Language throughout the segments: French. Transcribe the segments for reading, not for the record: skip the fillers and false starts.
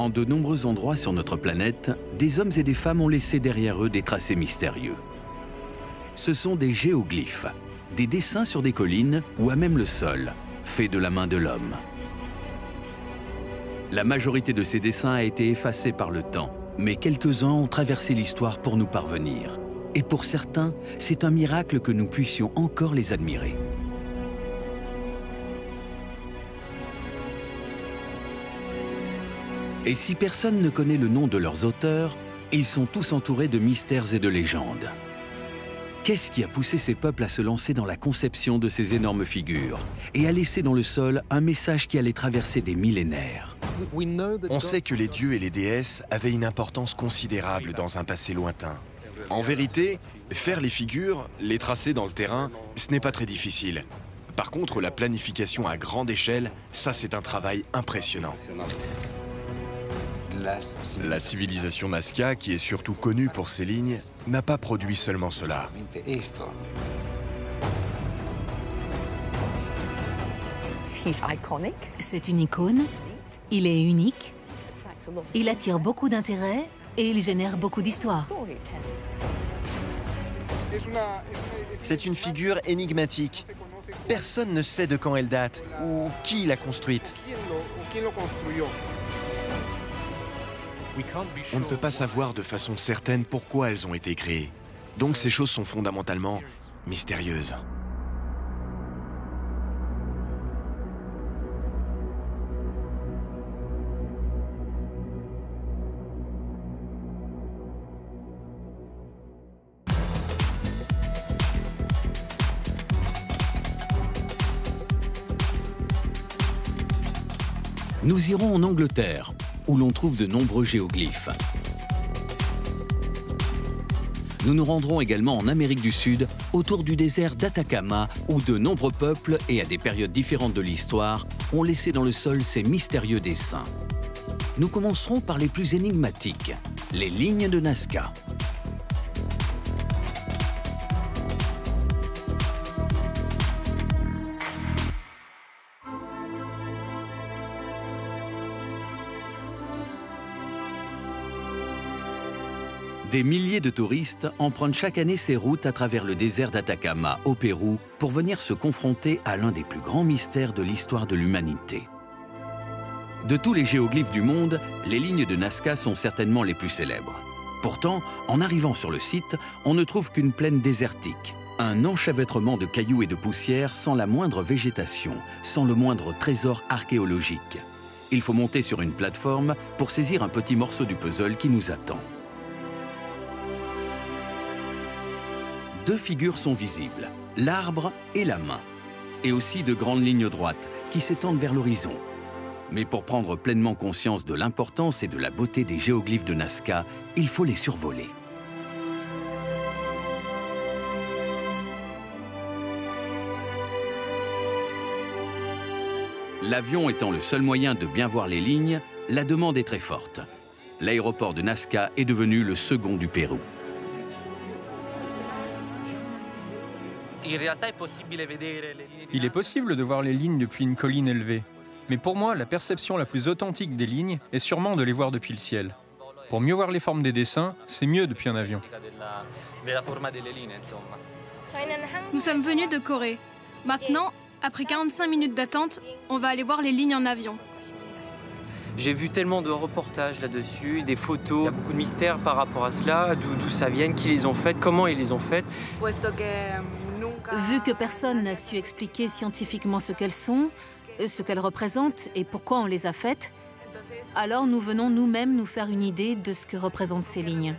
En de nombreux endroits sur notre planète, des hommes et des femmes ont laissé derrière eux des tracés mystérieux. Ce sont des géoglyphes, des dessins sur des collines ou à même le sol, faits de la main de l'homme. La majorité de ces dessins a été effacée par le temps, mais quelques-uns ont traversé l'histoire pour nous parvenir. Et pour certains, c'est un miracle que nous puissions encore les admirer. Et si personne ne connaît le nom de leurs auteurs, ils sont tous entourés de mystères et de légendes. Qu'est-ce qui a poussé ces peuples à se lancer dans la conception de ces énormes figures et à laisser dans le sol un message qui allait traverser des millénaires? On sait que les dieux et les déesses avaient une importance considérable dans un passé lointain. En vérité, faire les figures, les tracer dans le terrain, ce n'est pas très difficile. Par contre, la planification à grande échelle, ça c'est un travail impressionnant. La civilisation Nazca, qui est surtout connue pour ses lignes, n'a pas produit seulement cela. C'est une icône, il est unique, il attire beaucoup d'intérêt et il génère beaucoup d'histoires. C'est une figure énigmatique. Personne ne sait de quand elle date ou qui l'a construite. On ne peut pas savoir de façon certaine pourquoi elles ont été créées. Donc ces choses sont fondamentalement mystérieuses. Nous irons en Angleterre, où l'on trouve de nombreux géoglyphes. Nous nous rendrons également en Amérique du Sud, autour du désert d'Atacama, où de nombreux peuples, et à des périodes différentes de l'histoire, ont laissé dans le sol ces mystérieux dessins. Nous commencerons par les plus énigmatiques, les lignes de Nazca. Des milliers de touristes empruntent chaque année ces routes à travers le désert d'Atacama, au Pérou, pour venir se confronter à l'un des plus grands mystères de l'histoire de l'humanité. De tous les géoglyphes du monde, les lignes de Nazca sont certainement les plus célèbres. Pourtant, en arrivant sur le site, on ne trouve qu'une plaine désertique, un enchevêtrement de cailloux et de poussière sans la moindre végétation, sans le moindre trésor archéologique. Il faut monter sur une plateforme pour saisir un petit morceau du puzzle qui nous attend. Deux figures sont visibles, l'arbre et la main, et aussi de grandes lignes droites qui s'étendent vers l'horizon. Mais pour prendre pleinement conscience de l'importance et de la beauté des géoglyphes de Nazca, il faut les survoler. L'avion étant le seul moyen de bien voir les lignes, la demande est très forte. L'aéroport de Nazca est devenu le second du Pérou. Il est possible de voir les lignes depuis une colline élevée. Mais pour moi, la perception la plus authentique des lignes est sûrement de les voir depuis le ciel. Pour mieux voir les formes des dessins, c'est mieux depuis un avion. Nous sommes venus de Corée. Maintenant, après 45 minutes d'attente, on va aller voir les lignes en avion. J'ai vu tellement de reportages là-dessus, des photos. Il y a beaucoup de mystères par rapport à cela, d'où ça vient, qui les ont faites, comment ils les ont faites. Vu que personne n'a su expliquer scientifiquement ce qu'elles sont, ce qu'elles représentent et pourquoi on les a faites, alors nous venons nous-mêmes nous faire une idée de ce que représentent ces lignes.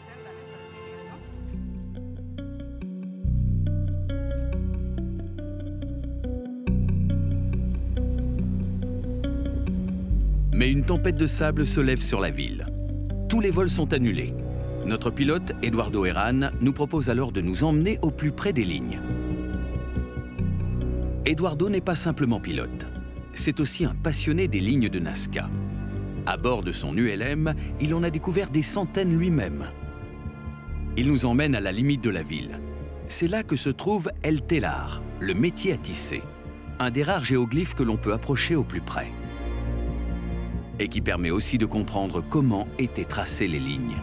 Mais une tempête de sable se lève sur la ville. Tous les vols sont annulés. Notre pilote, Eduardo Herrán, nous propose alors de nous emmener au plus près des lignes. Eduardo n'est pas simplement pilote. C'est aussi un passionné des lignes de Nazca. À bord de son ULM, il en a découvert des centaines lui-même. Il nous emmène à la limite de la ville. C'est là que se trouve El Telar, le métier à tisser, un des rares géoglyphes que l'on peut approcher au plus près. et qui permet aussi de comprendre comment étaient tracées les lignes.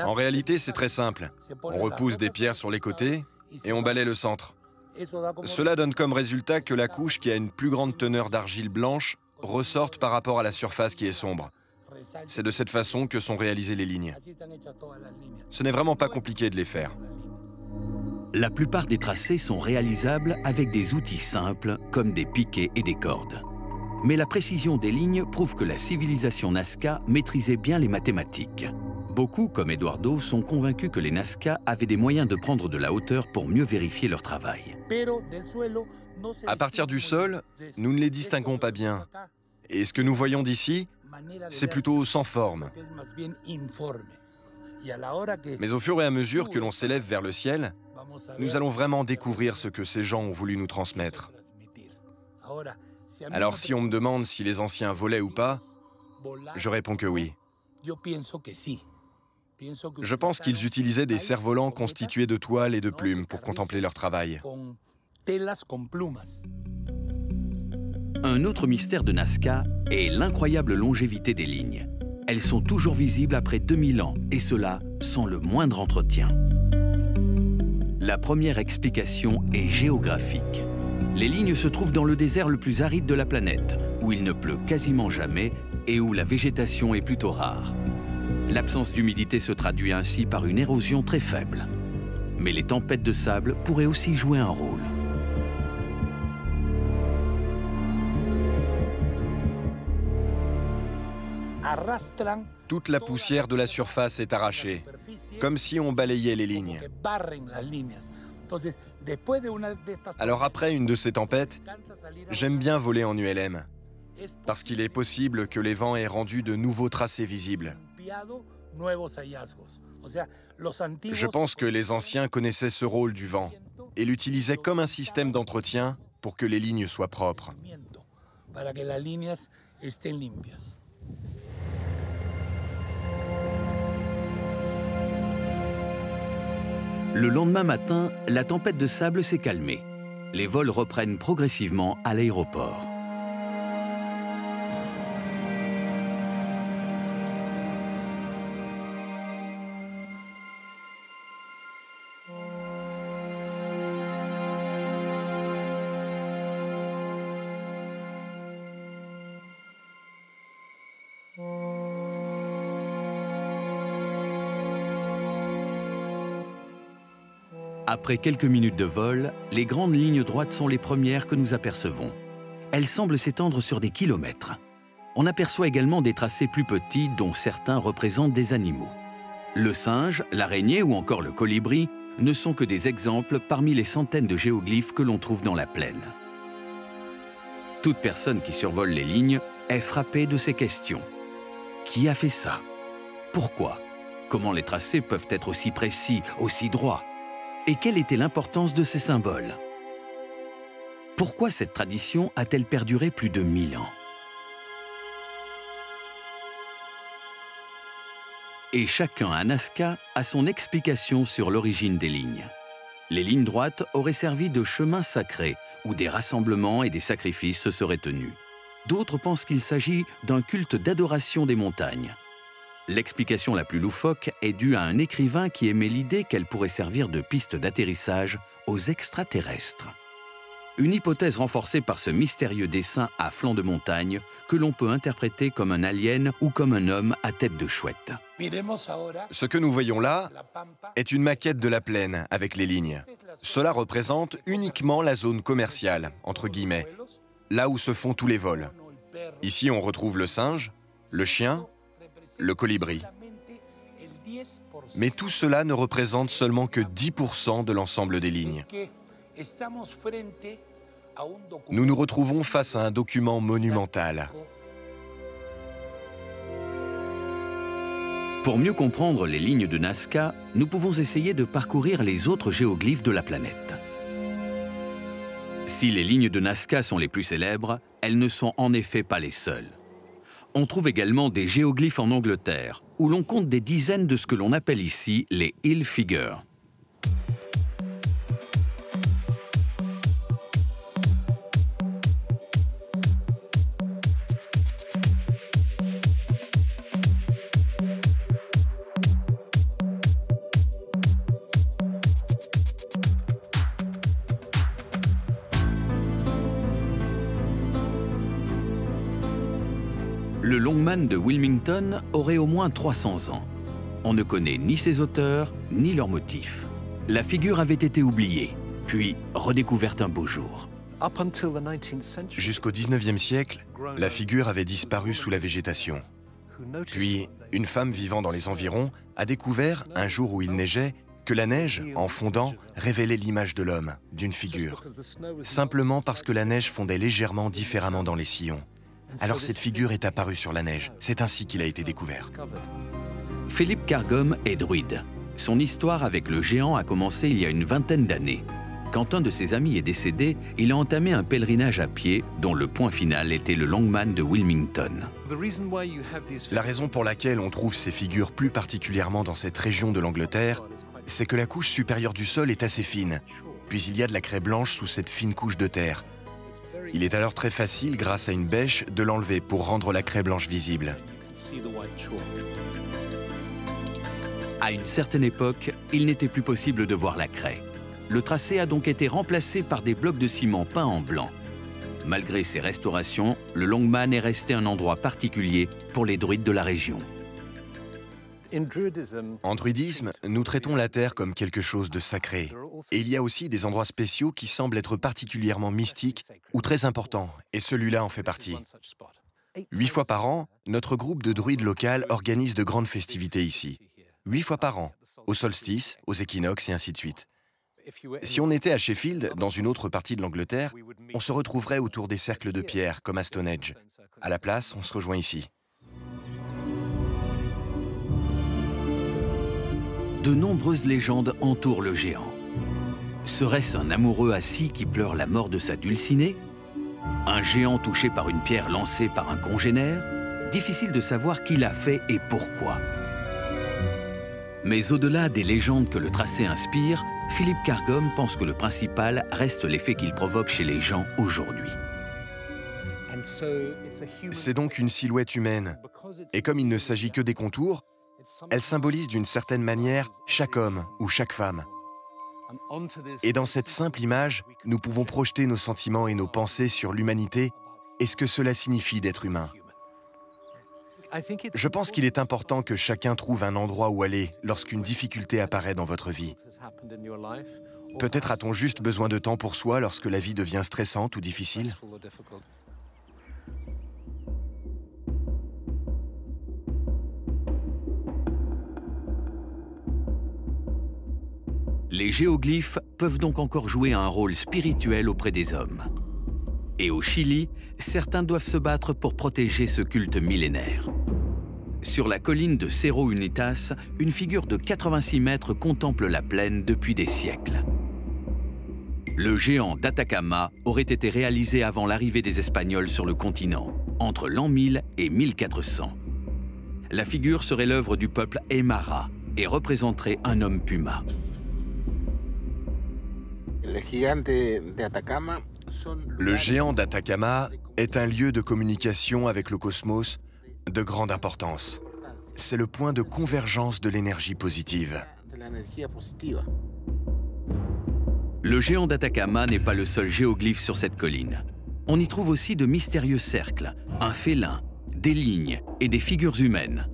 En réalité, c'est très simple. On repousse des pierres sur les côtés et on balaie le centre. Cela donne comme résultat que la couche qui a une plus grande teneur d'argile blanche ressorte par rapport à la surface qui est sombre. C'est de cette façon que sont réalisées les lignes. Ce n'est vraiment pas compliqué de les faire. La plupart des tracés sont réalisables avec des outils simples comme des piquets et des cordes. Mais la précision des lignes prouve que la civilisation Nazca maîtrisait bien les mathématiques. Beaucoup, comme Eduardo, sont convaincus que les Nazca avaient des moyens de prendre de la hauteur pour mieux vérifier leur travail. À partir du sol, nous ne les distinguons pas bien. Et ce que nous voyons d'ici, c'est plutôt sans forme. Mais au fur et à mesure que l'on s'élève vers le ciel, nous allons vraiment découvrir ce que ces gens ont voulu nous transmettre. Alors si on me demande si les anciens volaient ou pas, je réponds que oui. Je pense qu'ils utilisaient des cerfs-volants constitués de toiles et de plumes pour contempler leur travail. Un autre mystère de Nazca est l'incroyable longévité des lignes. Elles sont toujours visibles après 2000 ans, et cela sans le moindre entretien. La première explication est géographique. Les lignes se trouvent dans le désert le plus aride de la planète, où il ne pleut quasiment jamais et où la végétation est plutôt rare. L'absence d'humidité se traduit ainsi par une érosion très faible. Mais les tempêtes de sable pourraient aussi jouer un rôle. Toute la poussière de la surface est arrachée, comme si on balayait les lignes. Alors après une de ces tempêtes, j'aime bien voler en ULM, parce qu'il est possible que les vents aient rendu de nouveaux tracés visibles. Je pense que les anciens connaissaient ce rôle du vent et l'utilisaient comme un système d'entretien pour que les lignes soient propres. Le lendemain matin, la tempête de sable s'est calmée. Les vols reprennent progressivement à l'aéroport. Après quelques minutes de vol, les grandes lignes droites sont les premières que nous apercevons. Elles semblent s'étendre sur des kilomètres. On aperçoit également des tracés plus petits dont certains représentent des animaux. Le singe, l'araignée ou encore le colibri ne sont que des exemples parmi les centaines de géoglyphes que l'on trouve dans la plaine. Toute personne qui survole les lignes est frappée de ces questions. Qui a fait ça? Pourquoi? Comment les tracés peuvent être aussi précis, aussi droits? Et quelle était l'importance de ces symboles? Pourquoi cette tradition a-t-elle perduré plus de 1000 ans? Et chacun à Nazca a son explication sur l'origine des lignes. Les lignes droites auraient servi de chemin sacré où des rassemblements et des sacrifices se seraient tenus. D'autres pensent qu'il s'agit d'un culte d'adoration des montagnes. L'explication la plus loufoque est due à un écrivain qui émet l'idée qu'elle pourrait servir de piste d'atterrissage aux extraterrestres. Une hypothèse renforcée par ce mystérieux dessin à flanc de montagne que l'on peut interpréter comme un alien ou comme un homme à tête de chouette. Ce que nous voyons là est une maquette de la plaine avec les lignes. Cela représente uniquement la zone commerciale, entre guillemets, là où se font tous les vols. Ici, on retrouve le singe, le chien, le colibri. Mais tout cela ne représente seulement que 10% de l'ensemble des lignes. Nous nous retrouvons face à un document monumental. Pour mieux comprendre les lignes de Nazca, nous pouvons essayer de parcourir les autres géoglyphes de la planète. Si les lignes de Nazca sont les plus célèbres, elles ne sont en effet pas les seules. On trouve également des géoglyphes en Angleterre, où l'on compte des dizaines de ce que l'on appelle ici les hill figures. longman de Wilmington aurait au moins 300 ans. On ne connaît ni ses auteurs, ni leurs motifs. La figure avait été oubliée, puis redécouverte un beau jour. Jusqu'au 19e siècle, la figure avait disparu sous la végétation. Puis, une femme vivant dans les environs a découvert, un jour où il neigeait, que la neige, en fondant, révélait l'image de l'homme, d'une figure. Simplement parce que la neige fondait légèrement différemment dans les sillons. Alors cette figure est apparue sur la neige. C'est ainsi qu'il a été découvert. Philippe Cargom est druide. Son histoire avec le géant a commencé il y a une vingtaine d'années. Quand un de ses amis est décédé, il a entamé un pèlerinage à pied dont le point final était le Longman de Wilmington. La raison pour laquelle on trouve ces figures plus particulièrement dans cette région de l'Angleterre, c'est que la couche supérieure du sol est assez fine, puis il y a de la craie blanche sous cette fine couche de terre. Il est alors très facile, grâce à une bêche, de l'enlever pour rendre la craie blanche visible. À une certaine époque, il n'était plus possible de voir la craie. Le tracé a donc été remplacé par des blocs de ciment peints en blanc. Malgré ces restaurations, le Longman est resté un endroit particulier pour les druides de la région. En druidisme, nous traitons la terre comme quelque chose de sacré. Et il y a aussi des endroits spéciaux qui semblent être particulièrement mystiques ou très importants, et celui-là en fait partie. 8 fois par an, notre groupe de druides local organise de grandes festivités ici. 8 fois par an, au solstice, aux équinoxes et ainsi de suite. Si on était à Sheffield, dans une autre partie de l'Angleterre, on se retrouverait autour des cercles de pierre, comme à Stonehenge. À la place, on se rejoint ici. De nombreuses légendes entourent le géant. Serait-ce un amoureux assis qui pleure la mort de sa dulcinée? Un géant touché par une pierre lancée par un congénère? Difficile de savoir qui l'a fait et pourquoi. Mais au-delà des légendes que le tracé inspire, Philippe Cargom pense que le principal reste l'effet qu'il provoque chez les gens aujourd'hui. C'est donc une silhouette humaine. Et comme il ne s'agit que des contours, elle symbolise d'une certaine manière chaque homme ou chaque femme. Et dans cette simple image, nous pouvons projeter nos sentiments et nos pensées sur l'humanité et ce que cela signifie d'être humain. Je pense qu'il est important que chacun trouve un endroit où aller lorsqu'une difficulté apparaît dans votre vie. Peut-être a-t-on juste besoin de temps pour soi lorsque la vie devient stressante ou difficile. Les géoglyphes peuvent donc encore jouer un rôle spirituel auprès des hommes. Et au Chili, certains doivent se battre pour protéger ce culte millénaire. Sur la colline de Cerro Unitas, une figure de 86 mètres contemple la plaine depuis des siècles. Le géant d'Atacama aurait été réalisé avant l'arrivée des Espagnols sur le continent, entre l'an 1000 et 1400. La figure serait l'œuvre du peuple Aymara et représenterait un homme puma. Le géant d'Atacama est un lieu de communication avec le cosmos de grande importance. C'est le point de convergence de l'énergie positive. Le géant d'Atacama n'est pas le seul géoglyphe sur cette colline. On y trouve aussi de mystérieux cercles, un félin, des lignes et des figures humaines.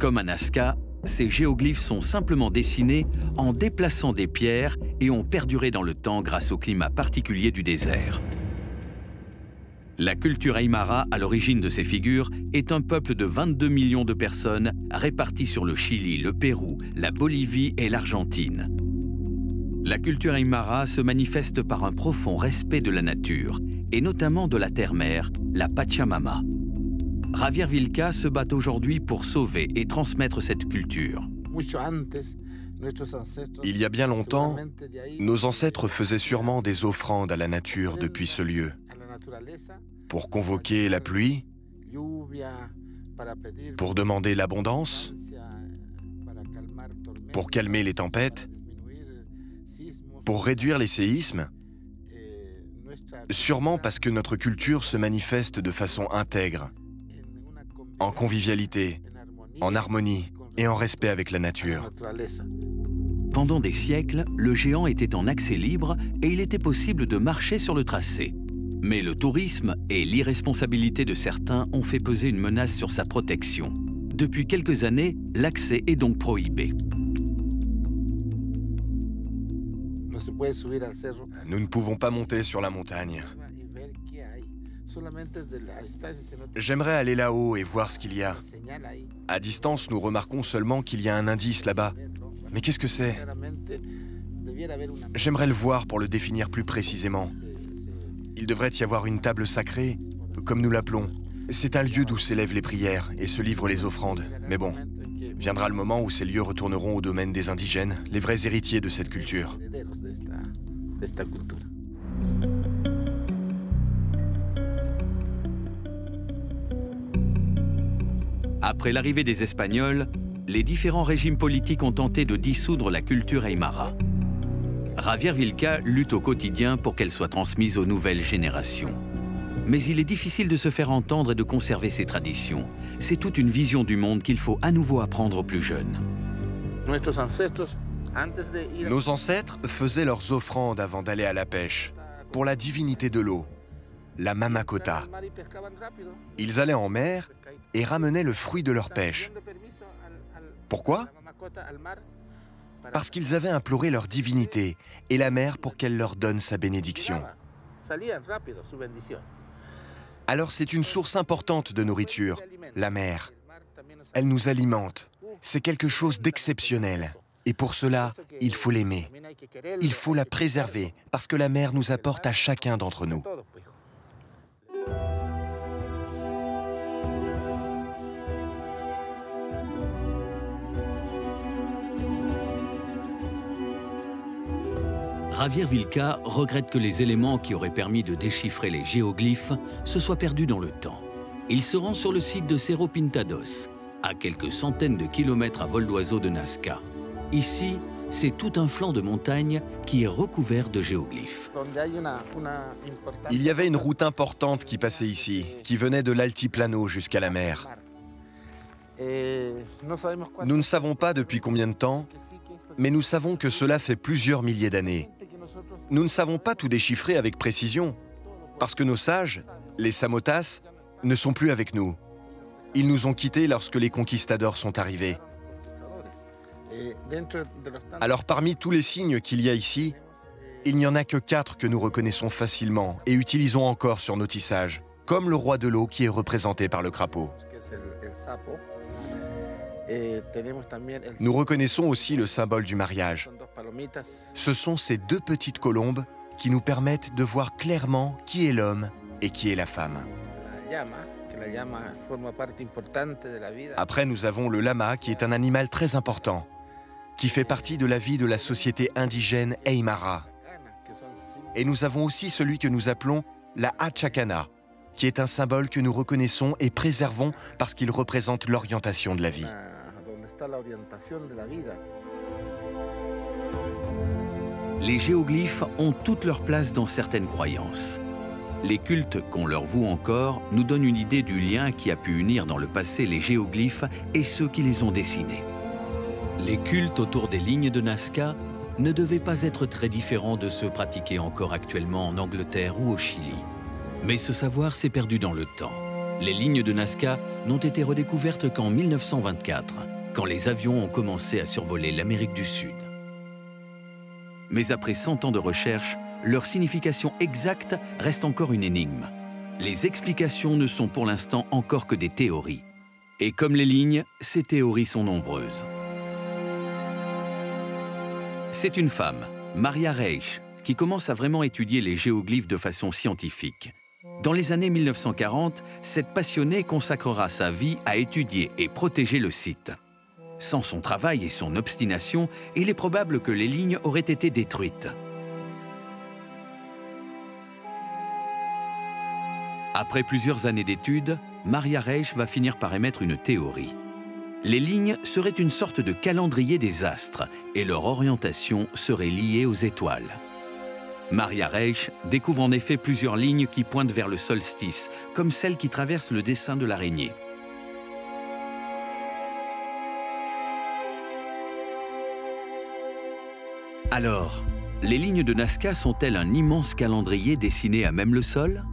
Comme à Nazca, ces géoglyphes sont simplement dessinés en déplaçant des pierres et ont perduré dans le temps grâce au climat particulier du désert. La culture Aymara, à l'origine de ces figures, est un peuple de 22 millions de personnes réparties sur le Chili, le Pérou, la Bolivie et l'Argentine. La culture Aymara se manifeste par un profond respect de la nature, et notamment de la terre-mère, la Pachamama. Javier Vilca se bat aujourd'hui pour sauver et transmettre cette culture. Il y a bien longtemps, nos ancêtres faisaient sûrement des offrandes à la nature depuis ce lieu, pour convoquer la pluie, pour demander l'abondance, pour calmer les tempêtes, pour réduire les séismes, sûrement parce que notre culture se manifeste de façon intègre, en convivialité, en harmonie et en respect avec la nature. Pendant des siècles, le géant était en accès libre et il était possible de marcher sur le tracé. Mais le tourisme et l'irresponsabilité de certains ont fait peser une menace sur sa protection. Depuis quelques années, l'accès est donc prohibé. Nous ne pouvons pas monter sur la montagne. J'aimerais aller là-haut et voir ce qu'il y a. À distance, nous remarquons seulement qu'il y a un indice là-bas. Mais qu'est-ce que c'est? J'aimerais le voir pour le définir plus précisément. Il devrait y avoir une table sacrée, comme nous l'appelons. C'est un lieu d'où s'élèvent les prières et se livrent les offrandes. Mais bon, viendra le moment où ces lieux retourneront au domaine des indigènes, les vrais héritiers de cette culture. Après l'arrivée des Espagnols, les différents régimes politiques ont tenté de dissoudre la culture aymara. Javier Vilca lutte au quotidien pour qu'elle soit transmise aux nouvelles générations. Mais il est difficile de se faire entendre et de conserver ses traditions. C'est toute une vision du monde qu'il faut à nouveau apprendre aux plus jeunes. Nos ancêtres faisaient leurs offrandes avant d'aller à la pêche, pour la divinité de l'eau, la Mamakota. Ils allaient en mer et ramenaient le fruit de leur pêche. Pourquoi? Parce qu'ils avaient imploré leur divinité et la mer pour qu'elle leur donne sa bénédiction. Alors c'est une source importante de nourriture, la mer. Elle nous alimente. C'est quelque chose d'exceptionnel. Et pour cela, il faut l'aimer. Il faut la préserver, parce que la mer nous apporte à chacun d'entre nous. Javier Vilca regrette que les éléments qui auraient permis de déchiffrer les géoglyphes se soient perdus dans le temps. Il se rend sur le site de Cerro Pintados, à quelques centaines de kilomètres à vol d'oiseau de Nazca. Ici, c'est tout un flanc de montagne qui est recouvert de géoglyphes. Il y avait une route importante qui passait ici, qui venait de l'altiplano jusqu'à la mer. Nous ne savons pas depuis combien de temps, mais nous savons que cela fait plusieurs milliers d'années. Nous ne savons pas tout déchiffrer avec précision, parce que nos sages, les Samotas, ne sont plus avec nous. Ils nous ont quittés lorsque les conquistadors sont arrivés. Alors parmi tous les signes qu'il y a ici, il n'y en a que 4 que nous reconnaissons facilement et utilisons encore sur nos tissages, comme le roi de l'eau qui est représenté par le crapaud. Nous reconnaissons aussi le symbole du mariage. Ce sont ces 2 petites colombes qui nous permettent de voir clairement qui est l'homme et qui est la femme. Après, nous avons le lama qui est un animal très important, qui fait partie de la vie de la société indigène Aymara. Et nous avons aussi celui que nous appelons la Hachacana, qui est un symbole que nous reconnaissons et préservons parce qu'il représente l'orientation de la vie. Les géoglyphes ont toute leur place dans certaines croyances. Les cultes qu'on leur voue encore nous donnent une idée du lien qui a pu unir dans le passé les géoglyphes et ceux qui les ont dessinés. Les cultes autour des lignes de Nazca ne devaient pas être très différents de ceux pratiqués encore actuellement en Angleterre ou au Chili. Mais ce savoir s'est perdu dans le temps. Les lignes de Nazca n'ont été redécouvertes qu'en 1924, quand les avions ont commencé à survoler l'Amérique du Sud. Mais après 100 ans de recherche, leur signification exacte reste encore une énigme. Les explications ne sont pour l'instant encore que des théories. Et comme les lignes, ces théories sont nombreuses. C'est une femme, Maria Reich, qui commence à vraiment étudier les géoglyphes de façon scientifique. Dans les années 1940, cette passionnée consacrera sa vie à étudier et protéger le site. Sans son travail et son obstination, il est probable que les lignes auraient été détruites. Après plusieurs années d'études, Maria Reich va finir par émettre une théorie. Les lignes seraient une sorte de calendrier des astres et leur orientation serait liée aux étoiles. Maria Reich découvre en effet plusieurs lignes qui pointent vers le solstice, comme celle qui traverse le dessin de l'araignée. Alors, Les lignes de Nazca sont-elles un immense calendrier dessiné à même le sol?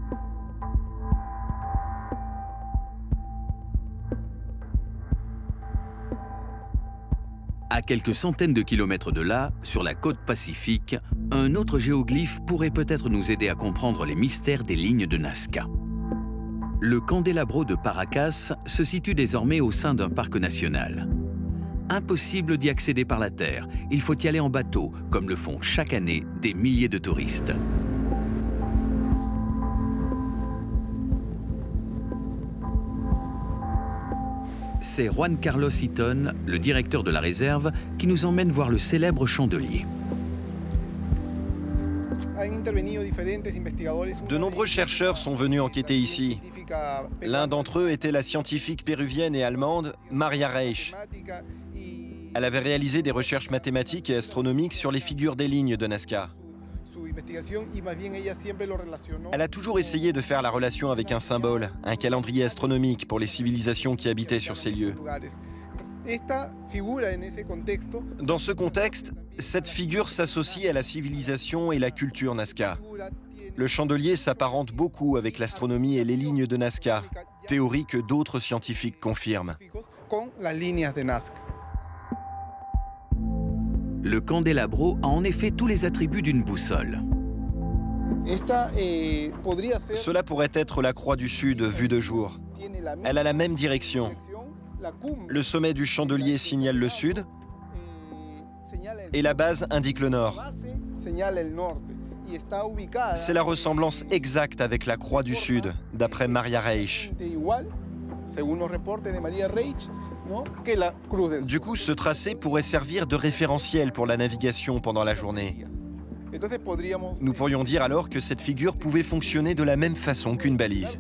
À quelques centaines de kilomètres de là, sur la côte pacifique, un autre géoglyphe pourrait peut-être nous aider à comprendre les mystères des lignes de Nazca. Le Candelabro de Paracas se situe désormais au sein d'un parc national. Impossible d'y accéder par la terre, il faut y aller en bateau, comme le font chaque année des milliers de touristes. C'est Juan Carlos Eaton, le directeur de la réserve, qui nous emmène voir le célèbre chandelier. De nombreux chercheurs sont venus enquêter ici. L'un d'entre eux était la scientifique péruvienne et allemande Maria Reich. Elle avait réalisé des recherches mathématiques et astronomiques sur les figures des lignes de Nazca. Elle a toujours essayé de faire la relation avec un symbole, un calendrier astronomique pour les civilisations qui habitaient sur ces lieux. Dans ce contexte, cette figure s'associe à la civilisation et la culture Nazca. Le chandelier s'apparente beaucoup avec l'astronomie et les lignes de Nazca, théorie que d'autres scientifiques confirment. Le Candelabro a en effet tous les attributs d'une boussole. Cela pourrait être la croix du Sud vue de jour. Elle a la même direction. Le sommet du chandelier signale le sud et la base indique le nord. C'est la ressemblance exacte avec la croix du Sud, d'après Maria Reich. Du coup, ce tracé pourrait servir de référentiel pour la navigation pendant la journée. Nous pourrions dire alors que cette figure pouvait fonctionner de la même façon qu'une balise.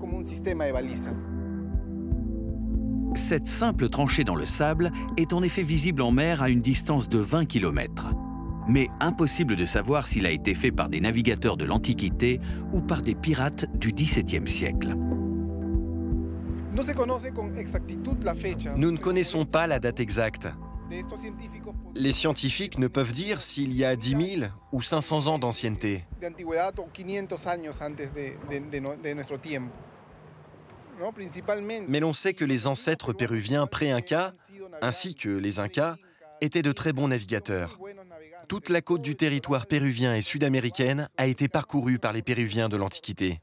Cette simple tranchée dans le sable est en effet visible en mer à une distance de 20 km. Mais impossible de savoir s'il a été fait par des navigateurs de l'Antiquité ou par des pirates du XVIIe siècle. Nous ne connaissons pas la date exacte. Les scientifiques ne peuvent dire s'il y a 10 000 ou 500 ans d'ancienneté. Mais l'on sait que les ancêtres péruviens pré-incas, ainsi que les Incas, étaient de très bons navigateurs. Toute la côte du territoire péruvien et sud-américaine a été parcourue par les Péruviens de l'Antiquité.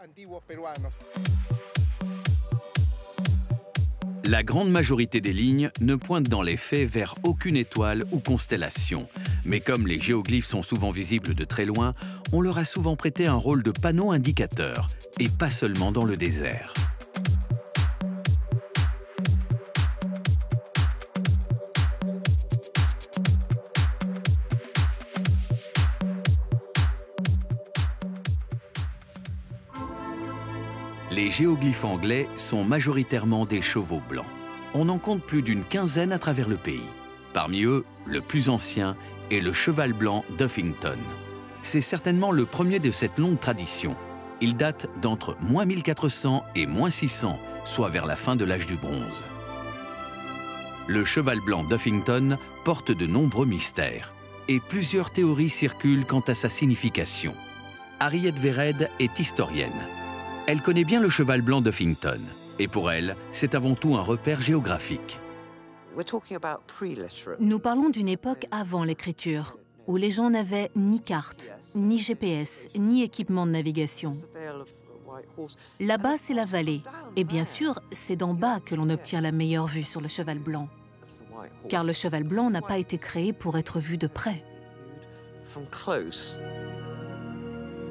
La grande majorité des lignes ne pointent dans les faits vers aucune étoile ou constellation. Mais comme les géoglyphes sont souvent visibles de très loin, on leur a souvent prêté un rôle de panneau indicateur, et pas seulement dans le désert. Les géoglyphes anglais sont majoritairement des chevaux blancs. On en compte plus d'une quinzaine à travers le pays. Parmi eux, le plus ancien est le cheval blanc d'Huffington. C'est certainement le premier de cette longue tradition. Il date d'entre -1400 et -600, soit vers la fin de l'âge du bronze. Le cheval blanc d'Huffington porte de nombreux mystères, et plusieurs théories circulent quant à sa signification. Harriet Vered est historienne. Elle connaît bien le cheval blanc d'Huffington, et pour elle, c'est avant tout un repère géographique. Nous parlons d'une époque avant l'écriture, où les gens n'avaient ni carte, ni GPS, ni équipement de navigation. Là-bas, c'est la vallée, et bien sûr, c'est d'en bas que l'on obtient la meilleure vue sur le cheval blanc. Car le cheval blanc n'a pas été créé pour être vu de près.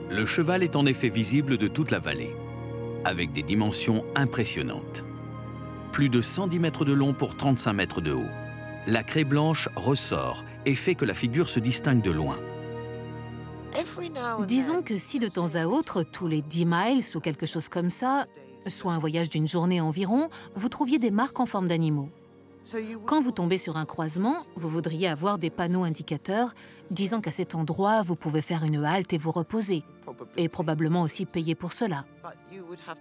Le cheval est en effet visible de toute la vallée, avec des dimensions impressionnantes. Plus de 110 mètres de long pour 35 mètres de haut. La craie blanche ressort et fait que la figure se distingue de loin. Disons que si de temps à autre, tous les 10 miles ou quelque chose comme ça, soit un voyage d'une journée environ, vous trouviez des marques en forme d'animaux. Quand vous tombez sur un croisement, vous voudriez avoir des panneaux indicateurs disant qu'à cet endroit, vous pouvez faire une halte et vous reposer, et probablement aussi payer pour cela.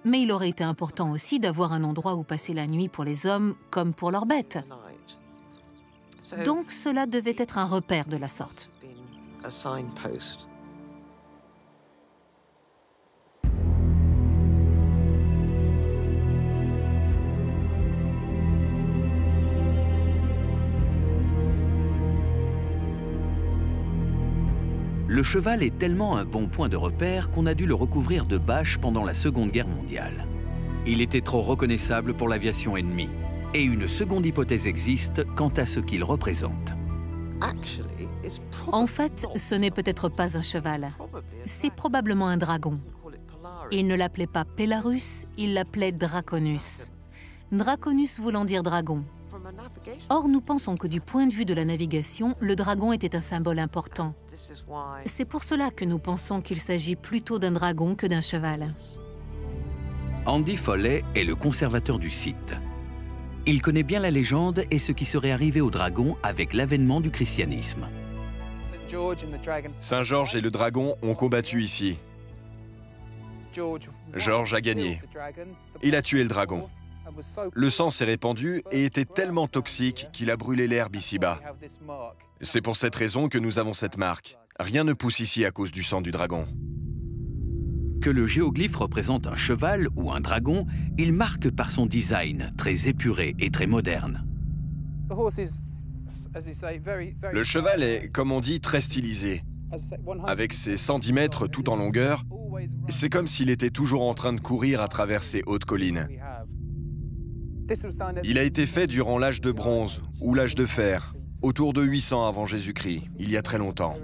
Mais il aurait été important aussi d'avoir un endroit où passer la nuit pour les hommes comme pour leurs bêtes. Donc cela devait être un repère de la sorte. Le cheval est tellement un bon point de repère qu'on a dû le recouvrir de bâches pendant la Seconde Guerre mondiale. Il était trop reconnaissable pour l'aviation ennemie. Et une seconde hypothèse existe quant à ce qu'il représente. En fait, ce n'est peut-être pas un cheval. C'est probablement un dragon. Il ne l'appelait pas Pelarus, il l'appelait Draconus. Draconus voulant dire dragon. Or, nous pensons que du point de vue de la navigation, le dragon était un symbole important. C'est pour cela que nous pensons qu'il s'agit plutôt d'un dragon que d'un cheval. Andy Foley est le conservateur du site. Il connaît bien la légende et ce qui serait arrivé au dragon avec l'avènement du christianisme. Saint Georges et le dragon ont combattu ici. Georges a gagné. Il a tué le dragon. Le sang s'est répandu et était tellement toxique qu'il a brûlé l'herbe ici-bas. C'est pour cette raison que nous avons cette marque. Rien ne pousse ici à cause du sang du dragon. Que le géoglyphe représente un cheval ou un dragon, il marque par son design très épuré et très moderne. Le cheval est, comme on dit, très stylisé. Avec ses 110 mètres tout en longueur, c'est comme s'il était toujours en train de courir à travers ces hautes collines. Il a été fait durant l'âge de bronze ou l'âge de fer, autour de 800 avant Jésus-Christ, il y a très longtemps.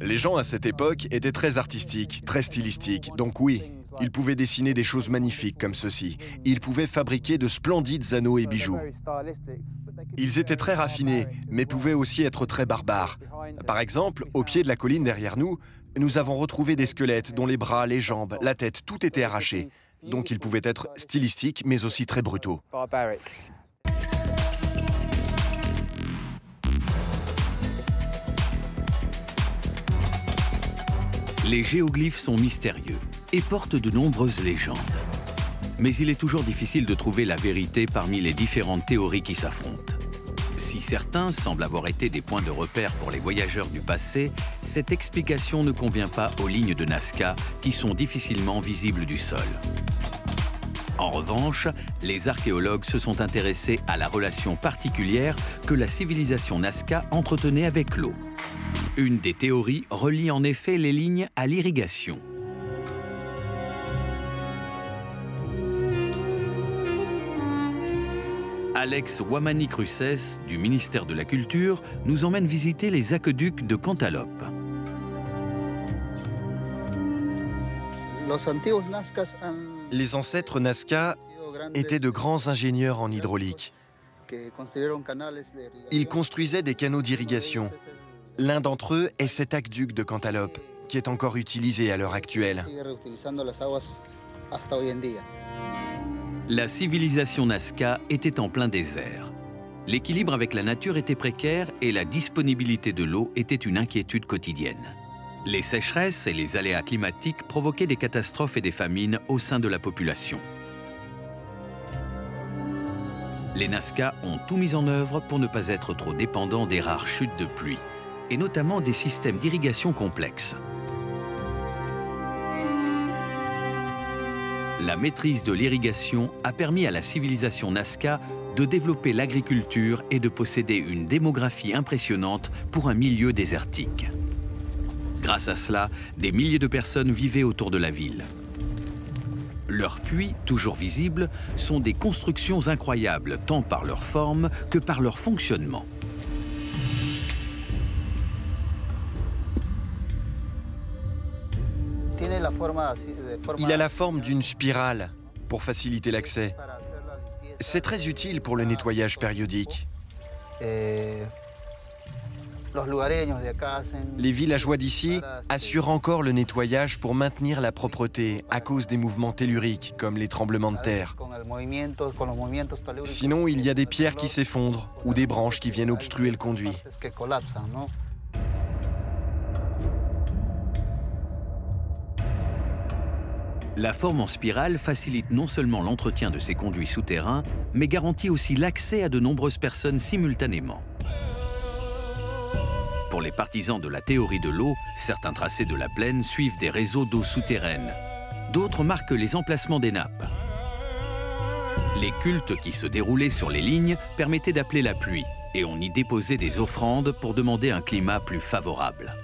Les gens à cette époque étaient très artistiques, très stylistiques, donc oui, ils pouvaient dessiner des choses magnifiques comme ceci. Ils pouvaient fabriquer de splendides anneaux et bijoux. Ils étaient très raffinés, mais pouvaient aussi être très barbares. Par exemple, au pied de la colline derrière nous, nous avons retrouvé des squelettes dont les bras, les jambes, la tête, tout était arraché. Donc ils pouvaient être stylistiques, mais aussi très brutaux. Les géoglyphes sont mystérieux et portent de nombreuses légendes. Mais il est toujours difficile de trouver la vérité parmi les différentes théories qui s'affrontent. Si certains semblent avoir été des points de repère pour les voyageurs du passé, cette explication ne convient pas aux lignes de Nazca qui sont difficilement visibles du sol. En revanche, les archéologues se sont intéressés à la relation particulière que la civilisation Nazca entretenait avec l'eau. Une des théories relie en effet les lignes à l'irrigation. Alex Wamani-Cruces, du ministère de la Culture, nous emmène visiter les aqueducs de Cantaloupe. Les ancêtres Nazca étaient de grands ingénieurs en hydraulique. Ils construisaient des canaux d'irrigation. L'un d'entre eux est cet aqueduc de Cantaloupe, qui est encore utilisé à l'heure actuelle. La civilisation Nazca était en plein désert. L'équilibre avec la nature était précaire et la disponibilité de l'eau était une inquiétude quotidienne. Les sécheresses et les aléas climatiques provoquaient des catastrophes et des famines au sein de la population. Les Nazca ont tout mis en œuvre pour ne pas être trop dépendants des rares chutes de pluie, et notamment des systèmes d'irrigation complexes. La maîtrise de l'irrigation a permis à la civilisation Nazca de développer l'agriculture et de posséder une démographie impressionnante pour un milieu désertique. Grâce à cela, des milliers de personnes vivaient autour de la ville. Leurs puits, toujours visibles, sont des constructions incroyables, tant par leur forme que par leur fonctionnement. Il a la forme d'une spirale pour faciliter l'accès. C'est très utile pour le nettoyage périodique. Les villageois d'ici assurent encore le nettoyage pour maintenir la propreté à cause des mouvements telluriques comme les tremblements de terre. Sinon, il y a des pierres qui s'effondrent ou des branches qui viennent obstruer le conduit. La forme en spirale facilite non seulement l'entretien de ces conduits souterrains, mais garantit aussi l'accès à de nombreuses personnes simultanément. Pour les partisans de la théorie de l'eau, certains tracés de la plaine suivent des réseaux d'eau souterraine. D'autres marquent les emplacements des nappes. Les cultes qui se déroulaient sur les lignes permettaient d'appeler la pluie, et on y déposait des offrandes pour demander un climat plus favorable.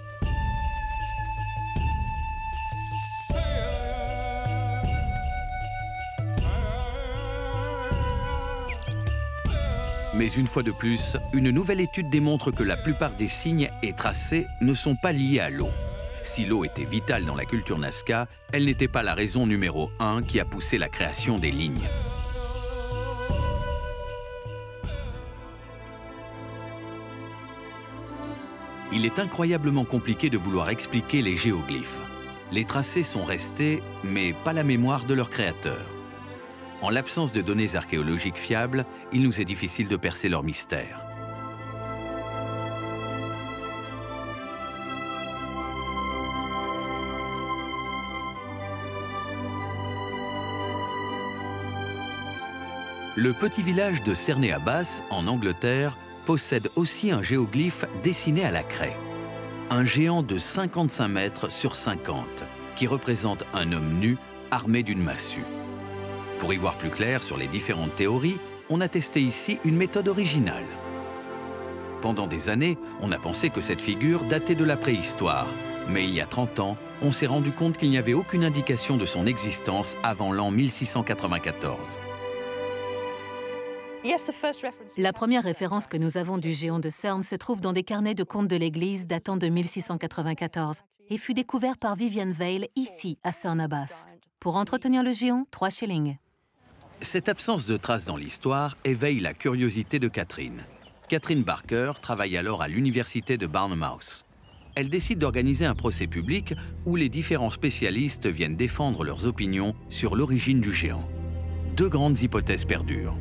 Mais une fois de plus, une nouvelle étude démontre que la plupart des signes et tracés ne sont pas liés à l'eau. Si l'eau était vitale dans la culture Nazca, elle n'était pas la raison numéro 1 qui a poussé la création des lignes. Il est incroyablement compliqué de vouloir expliquer les géoglyphes. Les tracés sont restés, mais pas la mémoire de leur créateur. En l'absence de données archéologiques fiables, il nous est difficile de percer leur mystère. Le petit village de Cerné Abbas, en Angleterre, possède aussi un géoglyphe dessiné à la craie. Un géant de 55 mètres sur 50, qui représente un homme nu armé d'une massue. Pour y voir plus clair sur les différentes théories, on a testé ici une méthode originale. Pendant des années, on a pensé que cette figure datait de la préhistoire. Mais il y a 30 ans, on s'est rendu compte qu'il n'y avait aucune indication de son existence avant l'an 1694. La première référence que nous avons du géant de Cerne se trouve dans des carnets de comptes de l'Église datant de 1694 et fut découvert par Vivian Vail ici, à Cerne Abbas. Pour entretenir le géant, 3 shillings. Cette absence de traces dans l'histoire éveille la curiosité de Catherine. Catherine Barker travaille alors à l'université de Bournemouth. Elle décide d'organiser un procès public où les différents spécialistes viennent défendre leurs opinions sur l'origine du géant. 2 grandes hypothèses perdurent.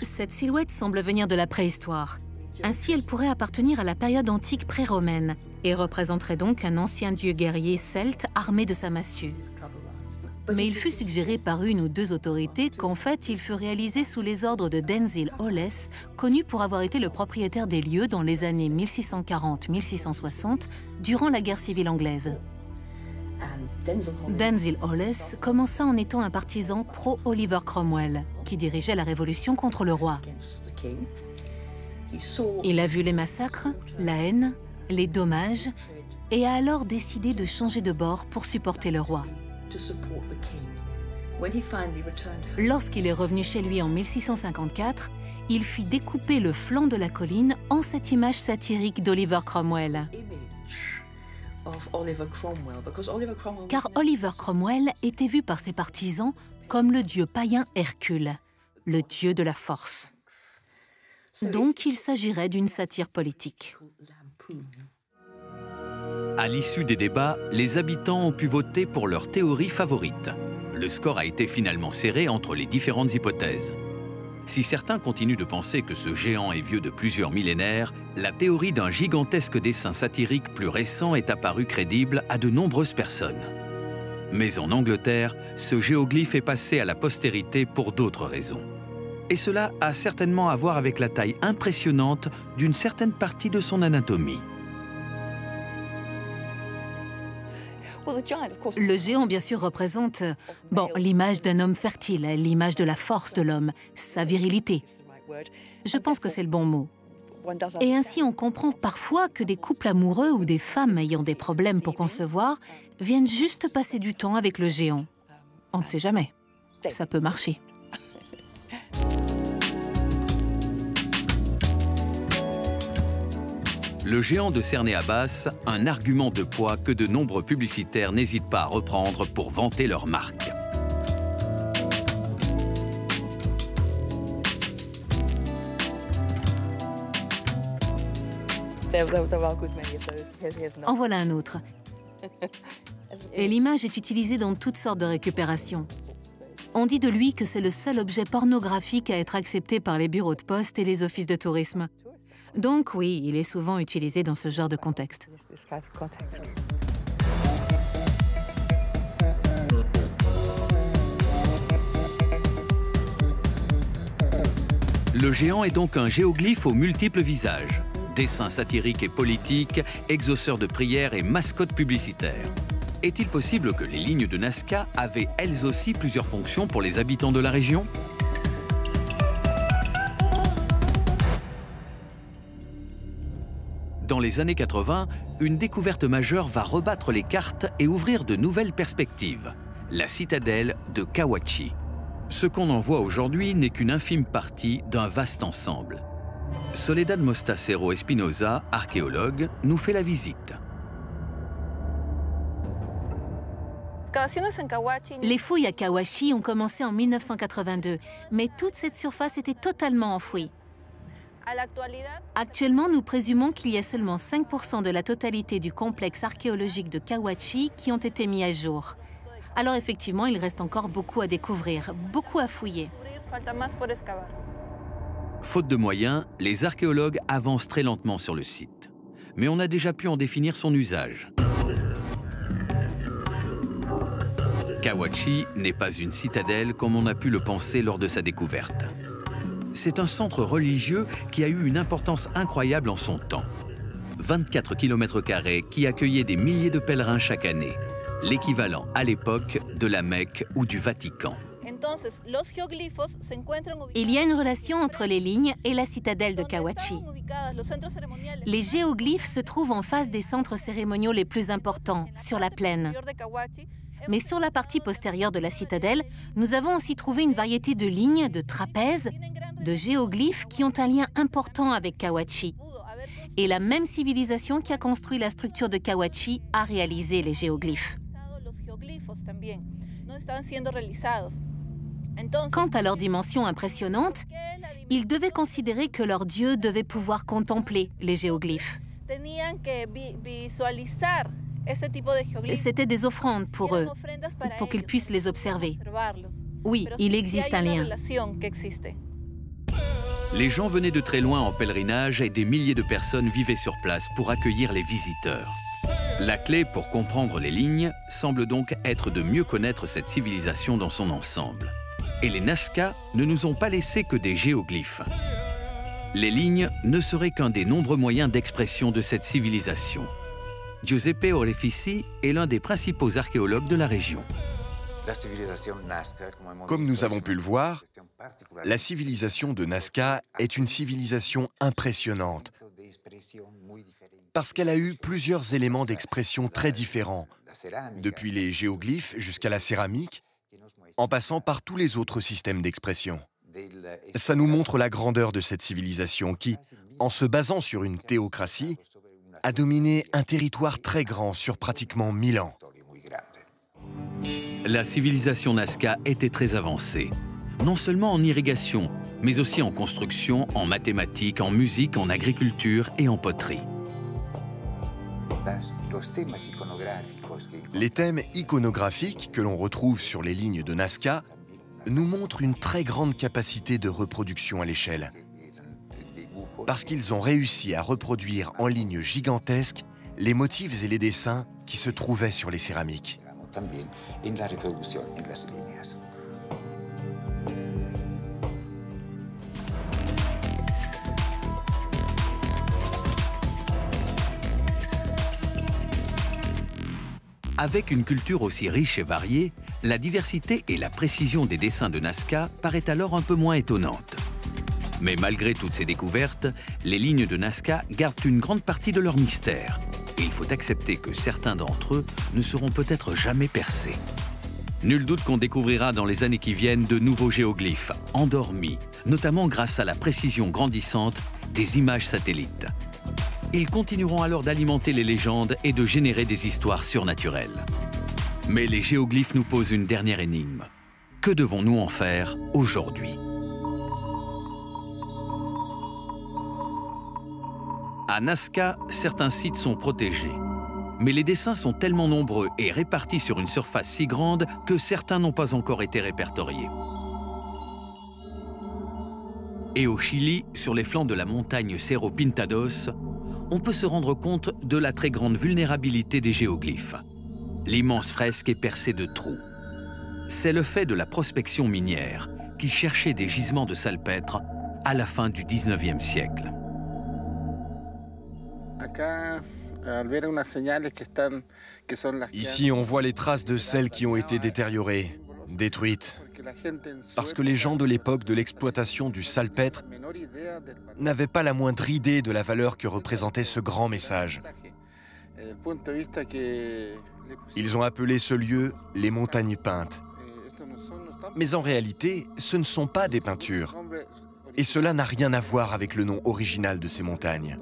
Cette silhouette semble venir de la préhistoire. Ainsi, elle pourrait appartenir à la période antique pré-romaine et représenterait donc un ancien dieu guerrier celte armé de sa massue. Mais il fut suggéré par 1 ou 2 autorités qu'en fait, il fut réalisé sous les ordres de Denzil Holles, connu pour avoir été le propriétaire des lieux dans les années 1640-1660, durant la guerre civile anglaise. Denzil Holles commença en étant un partisan pro-Oliver Cromwell, qui dirigeait la révolution contre le roi. Il a vu les massacres, la haine, les dommages, et a alors décidé de changer de bord pour supporter le roi. Lorsqu'il est revenu chez lui en 1654, il fit découper le flanc de la colline en cette image satirique d'Oliver Cromwell. Car Oliver Cromwell était vu par ses partisans comme le dieu païen Hercule, le dieu de la force. Donc il s'agirait d'une satire politique. À l'issue des débats, les habitants ont pu voter pour leur théorie favorite. Le score a été finalement serré entre les différentes hypothèses. Si certains continuent de penser que ce géant est vieux de plusieurs millénaires, la théorie d'un gigantesque dessin satirique plus récent est apparue crédible à de nombreuses personnes. Mais en Angleterre, ce géoglyphe est passé à la postérité pour d'autres raisons. Et cela a certainement à voir avec la taille impressionnante d'une certaine partie de son anatomie. Le géant, bien sûr, représente l'image d'un homme fertile, l'image de la force de l'homme, sa virilité. Je pense que c'est le bon mot. Et ainsi, on comprend parfois que des couples amoureux ou des femmes ayant des problèmes pour concevoir viennent juste passer du temps avec le géant. On ne sait jamais. Ça peut marcher. Le géant de Cerné Abbas, un argument de poids que de nombreux publicitaires n'hésitent pas à reprendre pour vanter leur marque. En voilà un autre. Et l'image est utilisée dans toutes sortes de récupérations. On dit de lui que c'est le seul objet pornographique à être accepté par les bureaux de poste et les offices de tourisme. Donc oui, il est souvent utilisé dans ce genre de contexte. Le géant est donc un géoglyphe aux multiples visages. Dessin satirique et politique, exauceur de prières et mascotte publicitaire. Est-il possible que les lignes de Nazca avaient elles aussi plusieurs fonctions pour les habitants de la région ? Dans les années 80, une découverte majeure va rebattre les cartes et ouvrir de nouvelles perspectives. La citadelle de Kawachi. Ce qu'on en voit aujourd'hui n'est qu'une infime partie d'un vaste ensemble. Soledad Mostacero Espinosa, archéologue, nous fait la visite. Les fouilles à Cahuachi ont commencé en 1982, mais toute cette surface était totalement enfouie. Actuellement, nous présumons qu'il y a seulement 5% de la totalité du complexe archéologique de Cahuachi qui ont été mis à jour. Alors effectivement, il reste encore beaucoup à découvrir, beaucoup à fouiller. Faute de moyens, les archéologues avancent très lentement sur le site. Mais on a déjà pu en définir son usage. Cahuachi n'est pas une citadelle comme on a pu le penser lors de sa découverte. C'est un centre religieux qui a eu une importance incroyable en son temps. 24 km² qui accueillait des milliers de pèlerins chaque année, l'équivalent à l'époque de la Mecque ou du Vatican. Il y a une relation entre les lignes et la citadelle de Cahuachi. Les géoglyphes se trouvent en face des centres cérémoniaux les plus importants, sur la plaine. Mais sur la partie postérieure de la citadelle, nous avons aussi trouvé une variété de lignes, de trapèzes, de géoglyphes qui ont un lien important avec Cahuachi. Et la même civilisation qui a construit la structure de Cahuachi a réalisé les géoglyphes. Quant à leur dimension impressionnante, ils devaient considérer que leur dieu devait pouvoir contempler les géoglyphes. C'était des offrandes pour eux, pour qu'ils puissent les observer. Oui, il existe un lien. Les gens venaient de très loin en pèlerinage et des milliers de personnes vivaient sur place pour accueillir les visiteurs. La clé pour comprendre les lignes semble donc être de mieux connaître cette civilisation dans son ensemble. Et les Nazca ne nous ont pas laissé que des géoglyphes. Les lignes ne seraient qu'un des nombreux moyens d'expression de cette civilisation. Giuseppe Orefici est l'un des principaux archéologues de la région. Comme nous avons pu le voir, la civilisation de Nazca est une civilisation impressionnante parce qu'elle a eu plusieurs éléments d'expression très différents, depuis les géoglyphes jusqu'à la céramique, en passant par tous les autres systèmes d'expression. Ça nous montre la grandeur de cette civilisation qui, en se basant sur une théocratie, a dominé un territoire très grand sur pratiquement 1000 ans. La civilisation Nazca était très avancée, non seulement en irrigation, mais aussi en construction, en mathématiques, en musique, en agriculture et en poterie. Les thèmes iconographiques que l'on retrouve sur les lignes de Nazca nous montrent une très grande capacité de reproduction à l'échelle, parce qu'ils ont réussi à reproduire en lignes gigantesques les motifs et les dessins qui se trouvaient sur les céramiques. Avec une culture aussi riche et variée, la diversité et la précision des dessins de Nazca paraît alors un peu moins étonnante. Mais malgré toutes ces découvertes, les lignes de Nazca gardent une grande partie de leur mystère. Et il faut accepter que certains d'entre eux ne seront peut-être jamais percés. Nul doute qu'on découvrira dans les années qui viennent de nouveaux géoglyphes, endormis, notamment grâce à la précision grandissante des images satellites. Ils continueront alors d'alimenter les légendes et de générer des histoires surnaturelles. Mais les géoglyphes nous posent une dernière énigme. Que devons-nous en faire aujourd'hui ? À Nazca, certains sites sont protégés. Mais les dessins sont tellement nombreux et répartis sur une surface si grande que certains n'ont pas encore été répertoriés. Et au Chili, sur les flancs de la montagne Cerro Pintados, on peut se rendre compte de la très grande vulnérabilité des géoglyphes. L'immense fresque est percée de trous. C'est le fait de la prospection minière qui cherchait des gisements de salpêtre à la fin du 19e siècle. Ici, on voit les traces de celles qui ont été détériorées, détruites, parce que les gens de l'époque de l'exploitation du salpêtre n'avaient pas la moindre idée de la valeur que représentait ce grand message. Ils ont appelé ce lieu les montagnes peintes. Mais en réalité, ce ne sont pas des peintures. Et cela n'a rien à voir avec le nom original de ces montagnes.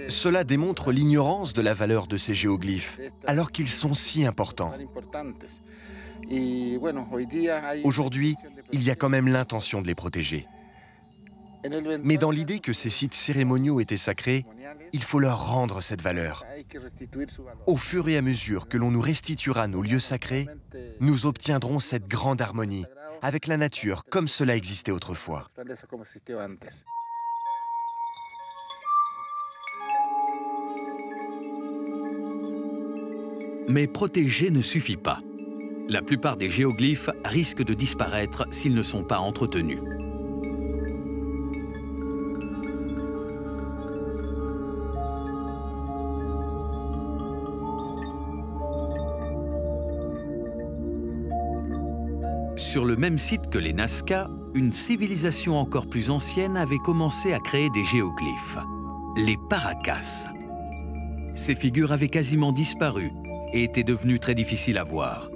Cela démontre l'ignorance de la valeur de ces géoglyphes, alors qu'ils sont si importants. Aujourd'hui, il y a quand même l'intention de les protéger. Mais dans l'idée que ces sites cérémoniaux étaient sacrés, il faut leur rendre cette valeur. Au fur et à mesure que l'on nous restituera nos lieux sacrés, nous obtiendrons cette grande harmonie avec la nature comme cela existait autrefois. Mais protéger ne suffit pas. La plupart des géoglyphes risquent de disparaître s'ils ne sont pas entretenus. Sur le même site que les Nazca, une civilisation encore plus ancienne avait commencé à créer des géoglyphes, les Paracas. Ces figures avaient quasiment disparu et étaient devenues très difficiles à voir.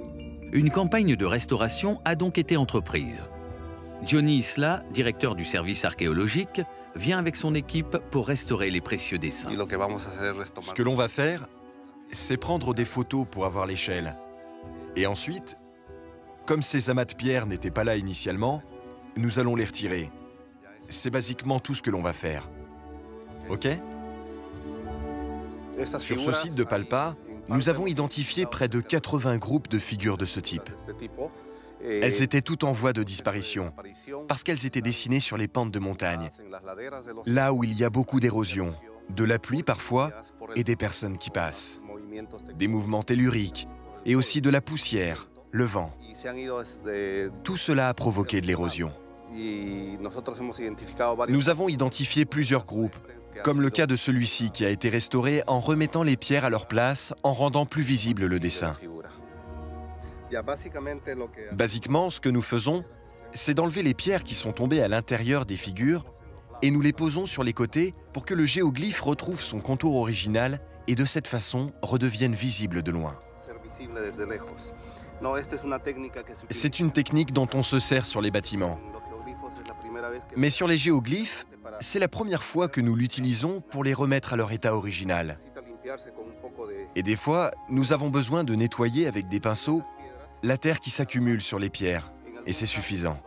Une campagne de restauration a donc été entreprise. Johnny Isla, directeur du service archéologique, vient avec son équipe pour restaurer les précieux dessins. Ce que l'on va faire, c'est prendre des photos pour avoir l'échelle. Et ensuite, comme ces amas de pierre n'étaient pas là initialement, nous allons les retirer. C'est basiquement tout ce que l'on va faire. OK? Sur ce site de Palpa, nous avons identifié près de 80 groupes de figures de ce type. Elles étaient toutes en voie de disparition, parce qu'elles étaient dessinées sur les pentes de montagne, là où il y a beaucoup d'érosion, de la pluie parfois, et des personnes qui passent. Des mouvements telluriques, et aussi de la poussière, le vent. Tout cela a provoqué de l'érosion. Nous avons identifié plusieurs groupes, comme le cas de celui-ci qui a été restauré en remettant les pierres à leur place, en rendant plus visible le dessin. Basiquement, ce que nous faisons, c'est d'enlever les pierres qui sont tombées à l'intérieur des figures et nous les posons sur les côtés pour que le géoglyphe retrouve son contour original et de cette façon redevienne visible de loin. C'est une technique dont on se sert sur les bâtiments. Mais sur les géoglyphes, c'est la première fois que nous l'utilisons pour les remettre à leur état original. Et des fois, nous avons besoin de nettoyer avec des pinceaux la terre qui s'accumule sur les pierres, et c'est suffisant.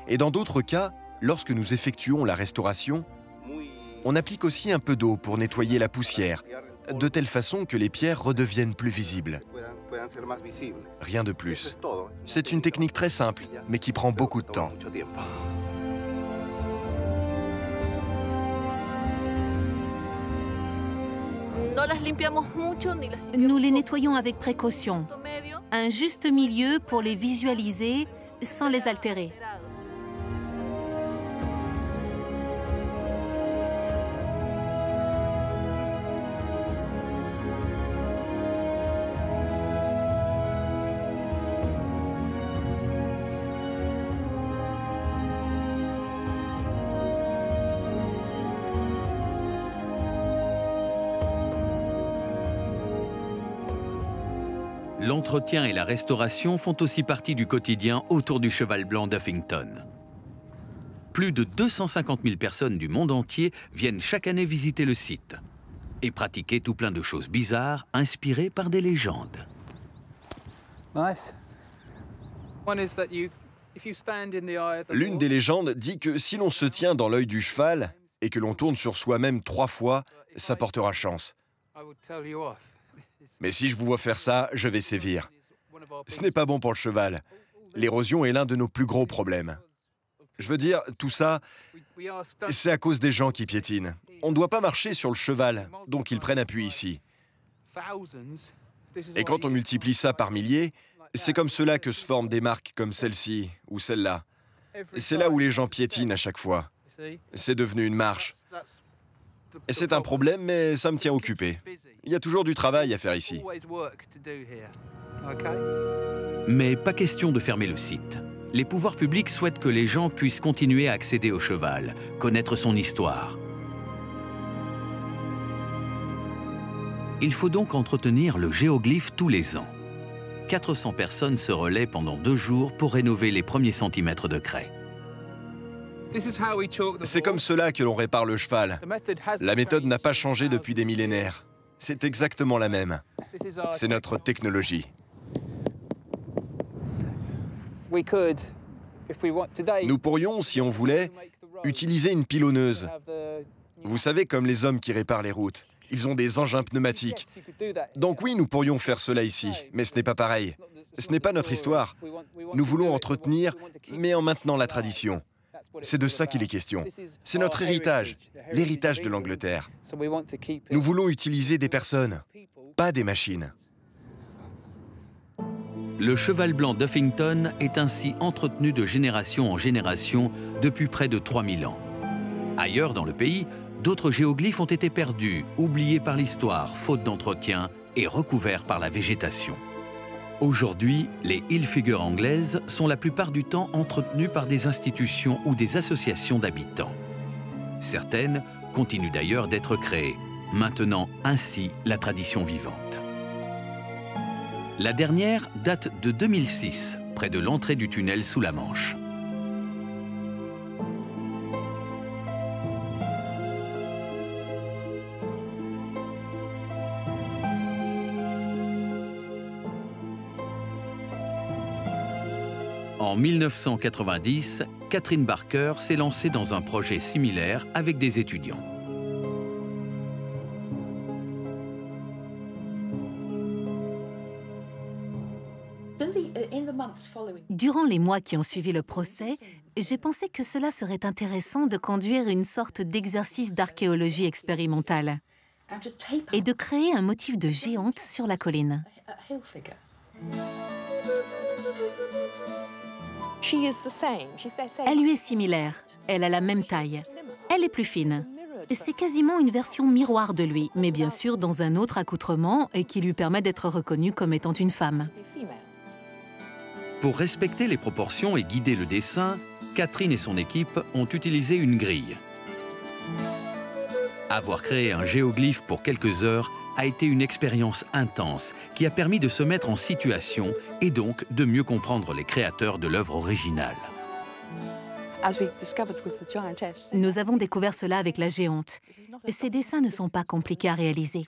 Et dans d'autres cas, lorsque nous effectuons la restauration, on applique aussi un peu d'eau pour nettoyer la poussière, de telle façon que les pierres redeviennent plus visibles. Rien de plus. C'est une technique très simple, mais qui prend beaucoup de temps. Nous les nettoyons avec précaution. Un juste milieu pour les visualiser sans les altérer. L'entretien et la restauration font aussi partie du quotidien autour du cheval blanc d'Huffington. Plus de 250 000 personnes du monde entier viennent chaque année visiter le site et pratiquer tout plein de choses bizarres inspirées par des légendes. L'une des légendes dit que si l'on se tient dans l'œil du cheval et que l'on tourne sur soi-même 3 fois, ça portera chance. Mais si je vous vois faire ça, je vais sévir. Ce n'est pas bon pour le cheval. L'érosion est l'un de nos plus gros problèmes. Je veux dire, tout ça, c'est à cause des gens qui piétinent. On ne doit pas marcher sur le cheval, donc ils prennent appui ici. Et quand on multiplie ça par milliers, c'est comme cela que se forment des marques comme celle-ci ou celle-là. C'est là où les gens piétinent à chaque fois. C'est devenu une marche. Et c'est un problème, mais ça me tient occupé. Il y a toujours du travail à faire ici. Mais pas question de fermer le site. Les pouvoirs publics souhaitent que les gens puissent continuer à accéder au cheval, connaître son histoire. Il faut donc entretenir le géoglyphe tous les ans. 400 personnes se relaient pendant 2 jours pour rénover les premiers centimètres de craie. C'est comme cela que l'on répare le cheval. La méthode n'a pas changé depuis des millénaires. C'est exactement la même. C'est notre technologie. Nous pourrions, si on voulait, utiliser une pilonneuse. Vous savez, comme les hommes qui réparent les routes. Ils ont des engins pneumatiques. Donc oui, nous pourrions faire cela ici, mais ce n'est pas pareil. Ce n'est pas notre histoire. Nous voulons entretenir, mais en maintenant la tradition. C'est de ça qu'il est question. C'est notre héritage, l'héritage de l'Angleterre. Nous voulons utiliser des personnes, pas des machines. Le cheval blanc d'Huffington est ainsi entretenu de génération en génération depuis près de 3000 ans. Ailleurs dans le pays, d'autres géoglyphes ont été perdus, oubliés par l'histoire, faute d'entretien et recouverts par la végétation. Aujourd'hui, les hill figures anglaises sont la plupart du temps entretenues par des institutions ou des associations d'habitants. Certaines continuent d'ailleurs d'être créées, maintenant ainsi la tradition vivante. La dernière date de 2006, près de l'entrée du tunnel sous la Manche. En 1990, Catherine Barker s'est lancée dans un projet similaire avec des étudiants. Durant les mois qui ont suivi le procès, j'ai pensé que cela serait intéressant de conduire une sorte d'exercice d'archéologie expérimentale et de créer un motif de géante sur la colline. Elle lui est similaire, elle a la même taille. Elle est plus fine. C'est quasiment une version miroir de lui, mais bien sûr dans un autre accoutrement et qui lui permet d'être reconnue comme étant une femme. Pour respecter les proportions et guider le dessin, Catherine et son équipe ont utilisé une grille. Avoir créé un géoglyphe pour quelques heures a été une expérience intense qui a permis de se mettre en situation et donc de mieux comprendre les créateurs de l'œuvre originale. Nous avons découvert cela avec la géante. Ces dessins ne sont pas compliqués à réaliser.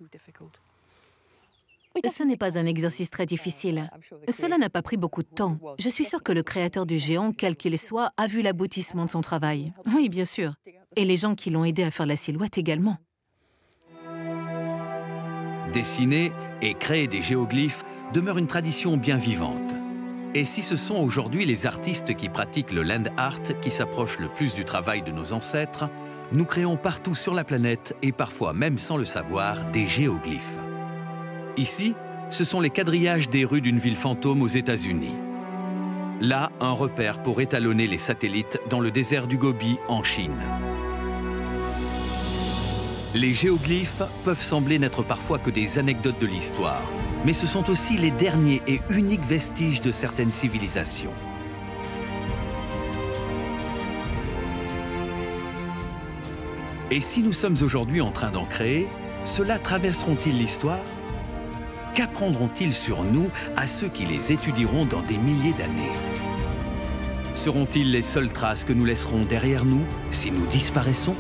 Ce n'est pas un exercice très difficile. Cela n'a pas pris beaucoup de temps. Je suis sûre que le créateur du géant, quel qu'il soit, a vu l'aboutissement de son travail. Oui, bien sûr. Et les gens qui l'ont aidé à faire la silhouette également. Dessiner et créer des géoglyphes demeure une tradition bien vivante. Et si ce sont aujourd'hui les artistes qui pratiquent le land art qui s'approchent le plus du travail de nos ancêtres, nous créons partout sur la planète, et parfois même sans le savoir, des géoglyphes. Ici, ce sont les quadrillages des rues d'une ville fantôme aux États-Unis. Là, un repère pour étalonner les satellites dans le désert du Gobi, en Chine. Les géoglyphes peuvent sembler n'être parfois que des anecdotes de l'histoire, mais ce sont aussi les derniers et uniques vestiges de certaines civilisations. Et si nous sommes aujourd'hui en train d'en créer, ceux-là traverseront-ils l'histoire ? Qu'apprendront-ils sur nous à ceux qui les étudieront dans des milliers d'années? Seront-ils les seules traces que nous laisserons derrière nous si nous disparaissons ?